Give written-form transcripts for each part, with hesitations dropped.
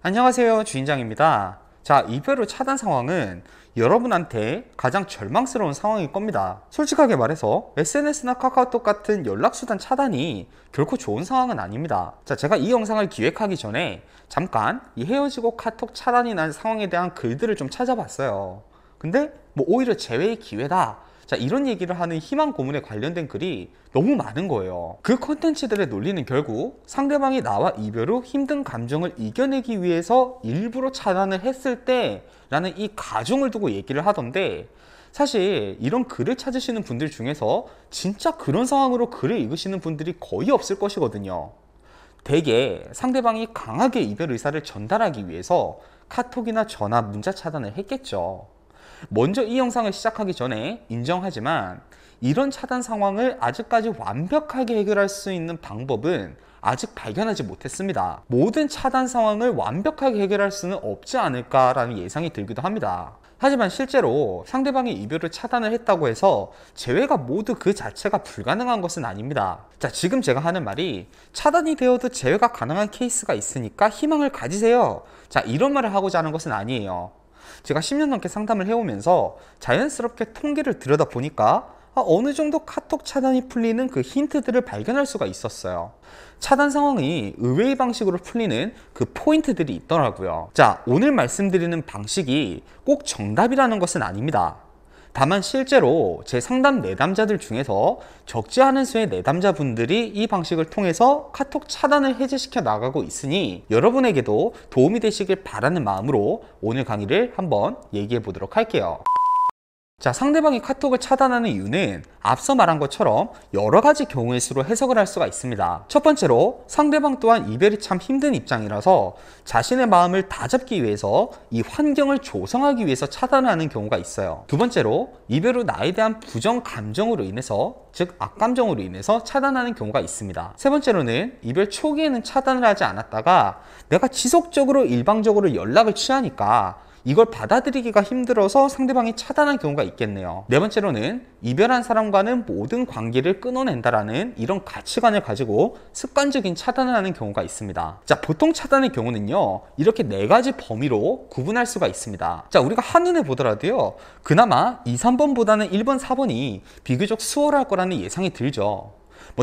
안녕하세요, 주인장입니다. 자, 이별 후 차단 상황은 여러분한테 가장 절망스러운 상황일 겁니다. 솔직하게 말해서 SNS나 카카오톡 같은 연락수단 차단이 결코 좋은 상황은 아닙니다. 자, 제가 이 영상을 기획하기 전에 잠깐 이 헤어지고 카톡 차단이 난 상황에 대한 글들을 좀 찾아봤어요. 근데 오히려 재회의 기회다, 자, 이런 얘기를 하는 희망 고문에 관련된 글이 너무 많은 거예요. 그 콘텐츠들의 논리는 결국 상대방이 나와 이별 후 힘든 감정을 이겨내기 위해서 일부러 차단을 했을 때 라는 이 가정을 두고 얘기를 하던데, 사실 이런 글을 찾으시는 분들 중에서 진짜 그런 상황으로 글을 읽으시는 분들이 거의 없을 것이거든요. 대개 상대방이 강하게 이별 의사를 전달하기 위해서 카톡이나 전화, 문자 차단을 했겠죠. 먼저 이 영상을 시작하기 전에 인정하지만 이런 차단 상황을 아직까지 완벽하게 해결할 수 있는 방법은 아직 발견하지 못했습니다. 모든 차단 상황을 완벽하게 해결할 수는 없지 않을까라는 예상이 들기도 합니다. 하지만 실제로 상대방이 이별을 차단을 했다고 해서 재회가 모두 그 자체가 불가능한 것은 아닙니다. 자, 지금 제가 하는 말이 차단이 되어도 재회가 가능한 케이스가 있으니까 희망을 가지세요, 자, 이런 말을 하고자 하는 것은 아니에요. 제가 10년 넘게 상담을 해오면서 자연스럽게 통계를 들여다보니까 어느 정도 카톡 차단이 풀리는 그 힌트들을 발견할 수가 있었어요. 차단 상황이 의외의 방식으로 풀리는 그 포인트들이 있더라고요. 자, 오늘 말씀드리는 방식이 꼭 정답이라는 것은 아닙니다. 다만 실제로 제 상담 내담자들 중에서 적지 않은 수의 내담자분들이 이 방식을 통해서 카톡 차단을 해제시켜 나가고 있으니 여러분에게도 도움이 되시길 바라는 마음으로 오늘 강의를 한번 얘기해 보도록 할게요. 자, 상대방이 카톡을 차단하는 이유는 앞서 말한 것처럼 여러 가지 경우의 수로 해석을 할 수가 있습니다. 첫 번째로 상대방 또한 이별이 참 힘든 입장이라서 자신의 마음을 다잡기 위해서 이 환경을 조성하기 위해서 차단을 하는 경우가 있어요. 두 번째로 이별 후 나에 대한 부정 감정으로 인해서, 즉 악감정으로 인해서 차단하는 경우가 있습니다. 세 번째로는 이별 초기에는 차단을 하지 않았다가 내가 지속적으로 일방적으로 연락을 취하니까 이걸 받아들이기가 힘들어서 상대방이 차단한 경우가 있겠네요. 네 번째로는 이별한 사람과는 모든 관계를 끊어낸다라는 이런 가치관을 가지고 습관적인 차단을 하는 경우가 있습니다. 자, 보통 차단의 경우는요, 이렇게 네 가지 범위로 구분할 수가 있습니다. 자, 우리가 한눈에 보더라도요, 그나마 2, 3번보다는 1번, 4번이 비교적 수월할 거라는 예상이 들죠.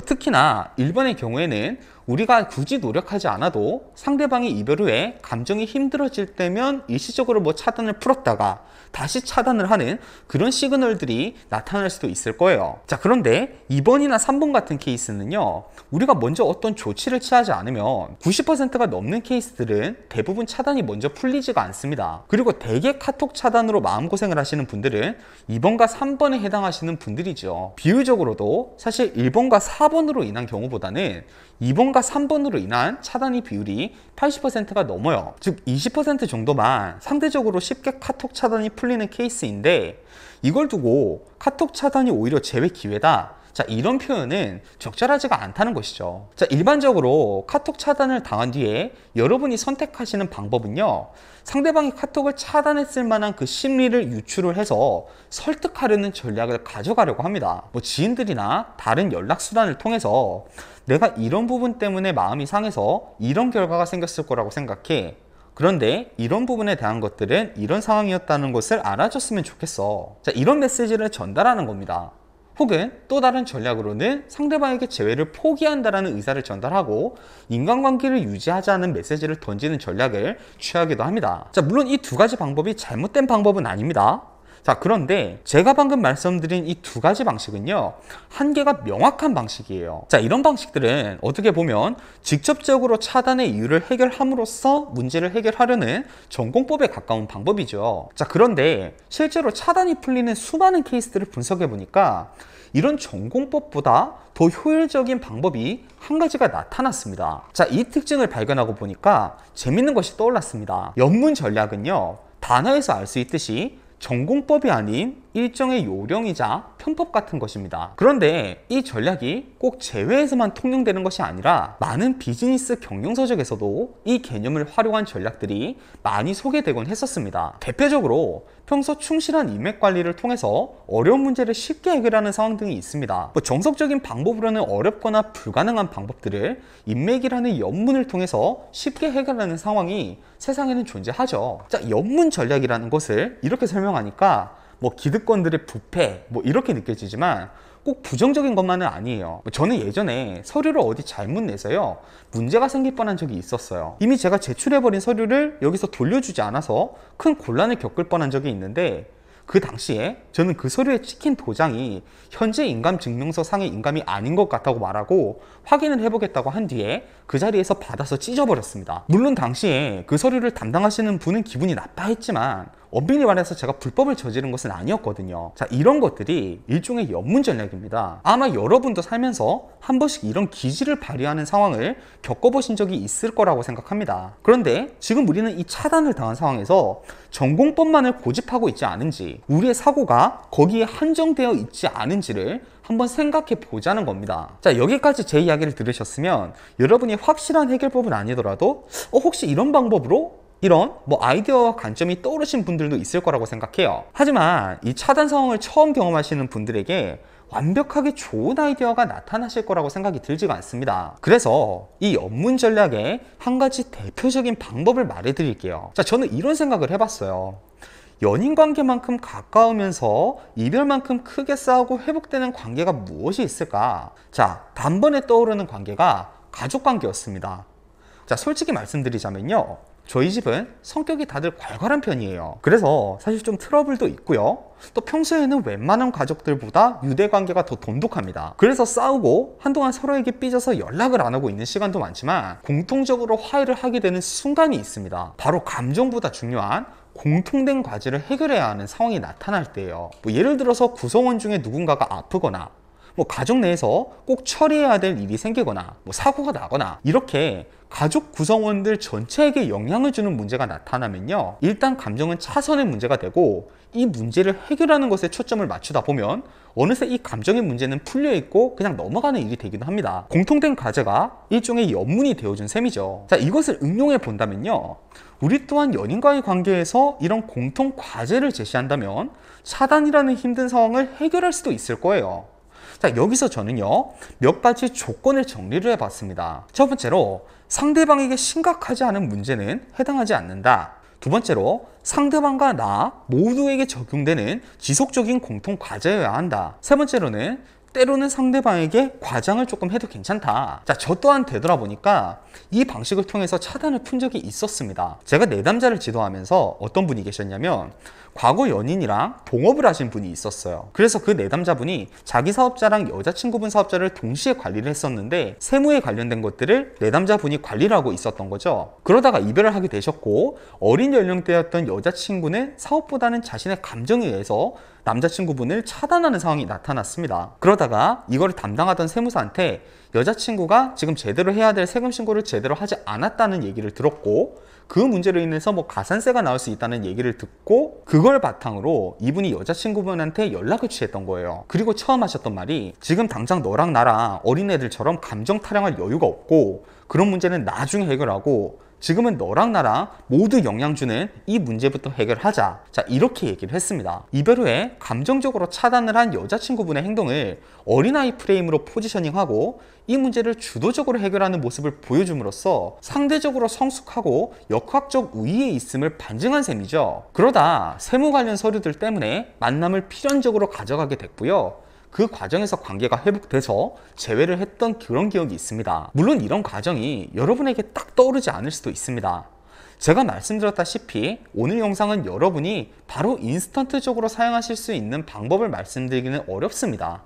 특히나 1번의 경우에는 우리가 굳이 노력하지 않아도 상대방이 이별 후에 감정이 힘들어질 때면 일시적으로 차단을 풀었다가 다시 차단을 하는 그런 시그널들이 나타날 수도 있을 거예요. 자, 그런데 2번이나 3번 같은 케이스는요, 우리가 먼저 어떤 조치를 취하지 않으면 90%가 넘는 케이스들은 대부분 차단이 먼저 풀리지가 않습니다. 그리고 대개 카톡 차단으로 마음고생을 하시는 분들은 2번과 3번에 해당하시는 분들이죠. 비율적으로도 사실 1번과 4번으로 인한 경우보다는 2번과 3번으로 인한 차단의 비율이 80%가 넘어요. 즉 20% 정도만 상대적으로 쉽게 카톡 차단이 풀리는 케이스인데, 이걸 두고 카톡 차단이 오히려 재회 기회다, 자, 이런 표현은 적절하지가 않다는 것이죠. 자, 일반적으로 카톡 차단을 당한 뒤에 여러분이 선택하시는 방법은요, 상대방이 카톡을 차단했을 만한 그 심리를 유추를 해서 설득하려는 전략을 가져가려고 합니다. 지인들이나 다른 연락수단을 통해서 내가 이런 부분 때문에 마음이 상해서 이런 결과가 생겼을 거라고 생각해, 그런데 이런 부분에 대한 것들은 이런 상황이었다는 것을 알아줬으면 좋겠어, 자, 이런 메시지를 전달하는 겁니다. 혹은 또 다른 전략으로는 상대방에게 재회를 포기한다는 의사를 전달하고 인간관계를 유지하자는 메시지를 던지는 전략을 취하기도 합니다. 자, 물론 이 두 가지 방법이 잘못된 방법은 아닙니다. 자, 그런데 제가 방금 말씀드린 이 두 가지 방식은요, 한계가 명확한 방식이에요. 자, 이런 방식들은 어떻게 보면 직접적으로 차단의 이유를 해결함으로써 문제를 해결하려는 전공법에 가까운 방법이죠. 자, 그런데 실제로 차단이 풀리는 수많은 케이스들을 분석해 보니까 이런 전공법보다 더 효율적인 방법이 한 가지가 나타났습니다. 자, 이 특징을 발견하고 보니까 재밌는 것이 떠올랐습니다. 연문 전략은요, 단어에서 알 수 있듯이 전공법이 아닌 일종의 요령이자 편법 같은 것입니다. 그런데 이 전략이 꼭 재회에서만 통용되는 것이 아니라 많은 비즈니스 경영서적에서도 이 개념을 활용한 전략들이 많이 소개되곤 했었습니다. 대표적으로 평소 충실한 인맥 관리를 통해서 어려운 문제를 쉽게 해결하는 상황 등이 있습니다. 정석적인 방법으로는 어렵거나 불가능한 방법들을 인맥이라는 연문을 통해서 쉽게 해결하는 상황이 세상에는 존재하죠. 자, 연문 전략이라는 것을 이렇게 설명하니까 기득권들의 부패 이렇게 느껴지지만 꼭 부정적인 것만은 아니에요. 저는 예전에 서류를 어디 잘못 내서요 문제가 생길 뻔한 적이 있었어요. 이미 제가 제출해버린 서류를 여기서 돌려주지 않아서 큰 곤란을 겪을 뻔한 적이 있는데, 그 당시에 저는 그 서류에 찍힌 도장이 현재 인감증명서 상의 인감이 아닌 것 같다고 말하고 확인을 해보겠다고 한 뒤에 그 자리에서 받아서 찢어버렸습니다. 물론 당시에 그 서류를 담당하시는 분은 기분이 나빠했지만 엄밀히 말해서 제가 불법을 저지른 것은 아니었거든요. 자, 이런 것들이 일종의 연문 전략입니다. 아마 여러분도 살면서 한 번씩 이런 기질을 발휘하는 상황을 겪어보신 적이 있을 거라고 생각합니다. 그런데 지금 우리는 이 차단을 당한 상황에서 전공법만을 고집하고 있지 않은지, 우리의 사고가 거기에 한정되어 있지 않은지를 한번 생각해 보자는 겁니다. 자, 여기까지 제 이야기를 들으셨으면 여러분이 확실한 해결법은 아니더라도 혹시 이런 방법으로 이런 아이디어와 관점이 떠오르신 분들도 있을 거라고 생각해요. 하지만 이 차단 상황을 처음 경험하시는 분들에게 완벽하게 좋은 아이디어가 나타나실 거라고 생각이 들지가 않습니다. 그래서 이 연문 전략의 한 가지 대표적인 방법을 말해 드릴게요. 자, 저는 이런 생각을 해봤어요. 연인 관계만큼 가까우면서 이별만큼 크게 싸우고 회복되는 관계가 무엇이 있을까? 자, 단번에 떠오르는 관계가 가족 관계였습니다. 자, 솔직히 말씀드리자면요, 저희 집은 성격이 다들 괄괄한 편이에요. 그래서 사실 좀 트러블도 있고요, 또 평소에는 웬만한 가족들보다 유대관계가 더 돈독합니다. 그래서 싸우고 한동안 서로에게 삐져서 연락을 안 하고 있는 시간도 많지만 공통적으로 화해를 하게 되는 순간이 있습니다. 바로 감정보다 중요한 공통된 과제를 해결해야 하는 상황이 나타날 때예요. 예를 들어서 구성원 중에 누군가가 아프거나 가족 내에서 꼭 처리해야 될 일이 생기거나 사고가 나거나, 이렇게 가족 구성원들 전체에게 영향을 주는 문제가 나타나면요, 일단 감정은 차선의 문제가 되고 이 문제를 해결하는 것에 초점을 맞추다 보면 어느새 이 감정의 문제는 풀려있고 그냥 넘어가는 일이 되기도 합니다. 공통된 과제가 일종의 연문이 되어준 셈이죠. 자, 이것을 응용해 본다면요, 우리 또한 연인과의 관계에서 이런 공통 과제를 제시한다면 차단이라는 힘든 상황을 해결할 수도 있을 거예요. 자, 여기서 저는요 몇 가지 조건을 정리를 해봤습니다. 첫 번째로, 상대방에게 심각하지 않은 문제는 해당하지 않는다. 두 번째로, 상대방과 나 모두에게 적용되는 지속적인 공통 과제여야 한다. 세 번째로는, 때로는 상대방에게 과장을 조금 해도 괜찮다. 자, 저 또한 되돌아보니까 이 방식을 통해서 차단을 푼 적이 있었습니다. 제가 내담자를 지도하면서 어떤 분이 계셨냐면, 과거 연인이랑 동업을 하신 분이 있었어요. 그래서 그 내담자분이 자기 사업자랑 여자친구분 사업자를 동시에 관리를 했었는데 세무에 관련된 것들을 내담자분이 관리를 하고 있었던 거죠. 그러다가 이별을 하게 되셨고, 어린 연령대였던 여자친구는 사업보다는 자신의 감정에 의해서 남자친구분을 차단하는 상황이 나타났습니다. 그러다가 이거를 담당하던 세무사한테 여자친구가 지금 제대로 해야 될 세금 신고를 제대로 하지 않았다는 얘기를 들었고, 그 문제로 인해서 가산세가 나올 수 있다는 얘기를 듣고 그걸 바탕으로 이분이 여자친구분한테 연락을 취했던 거예요. 그리고 처음 하셨던 말이, 지금 당장 너랑 나랑 어린애들처럼 감정 타령할 여유가 없고 그런 문제는 나중에 해결하고 지금은 너랑 나랑 모두 영향 주는 이 문제부터 해결하자. 자, 이렇게 얘기를 했습니다. 이별 후에 감정적으로 차단을 한 여자친구분의 행동을 어린아이 프레임으로 포지셔닝하고 이 문제를 주도적으로 해결하는 모습을 보여줌으로써 상대적으로 성숙하고 역학적 우위에 있음을 반증한 셈이죠. 그러다 세무 관련 서류들 때문에 만남을 필연적으로 가져가게 됐고요, 그 과정에서 관계가 회복돼서 재회를 했던 그런 기억이 있습니다. 물론 이런 과정이 여러분에게 딱 떠오르지 않을 수도 있습니다. 제가 말씀드렸다시피 오늘 영상은 여러분이 바로 인스턴트적으로 사용하실 수 있는 방법을 말씀드리기는 어렵습니다.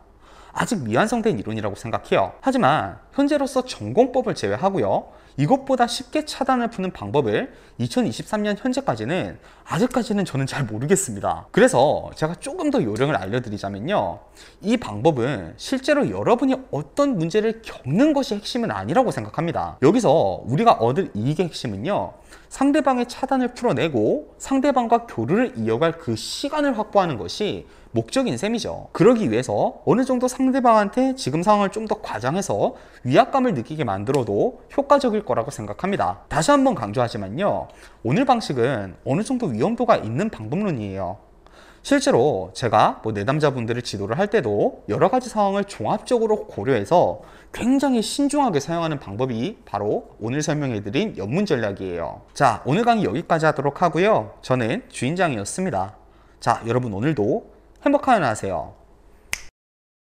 아직 미완성된 이론이라고 생각해요. 하지만 현재로서 전공법을 제외하고요. 이것보다 쉽게 차단을 푸는 방법을 2023년 현재까지는 아직까지는 저는 잘 모르겠습니다. 그래서 제가 조금 더 요령을 알려드리자면요. 이 방법은 실제로 여러분이 어떤 문제를 겪는 것이 핵심은 아니라고 생각합니다. 여기서 우리가 얻을 이익의 핵심은요. 상대방의 차단을 풀어내고 상대방과 교류를 이어갈 그 시간을 확보하는 것이 목적인 셈이죠. 그러기 위해서 어느 정도 상대방한테 지금 상황을 좀 더 과장해서 위압감을 느끼게 만들어도 효과적일 거라고 생각합니다. 다시 한번 강조하지만요. 오늘 방식은 어느 정도 위험도가 있는 방법론이에요. 실제로 제가 내담자분들을 지도를 할 때도 여러 가지 상황을 종합적으로 고려해서 굉장히 신중하게 사용하는 방법이 바로 오늘 설명해드린 연문 전략이에요. 자, 오늘 강의 여기까지 하도록 하고요. 저는 주인장이었습니다. 자, 여러분 오늘도 행복한 하루 하세요.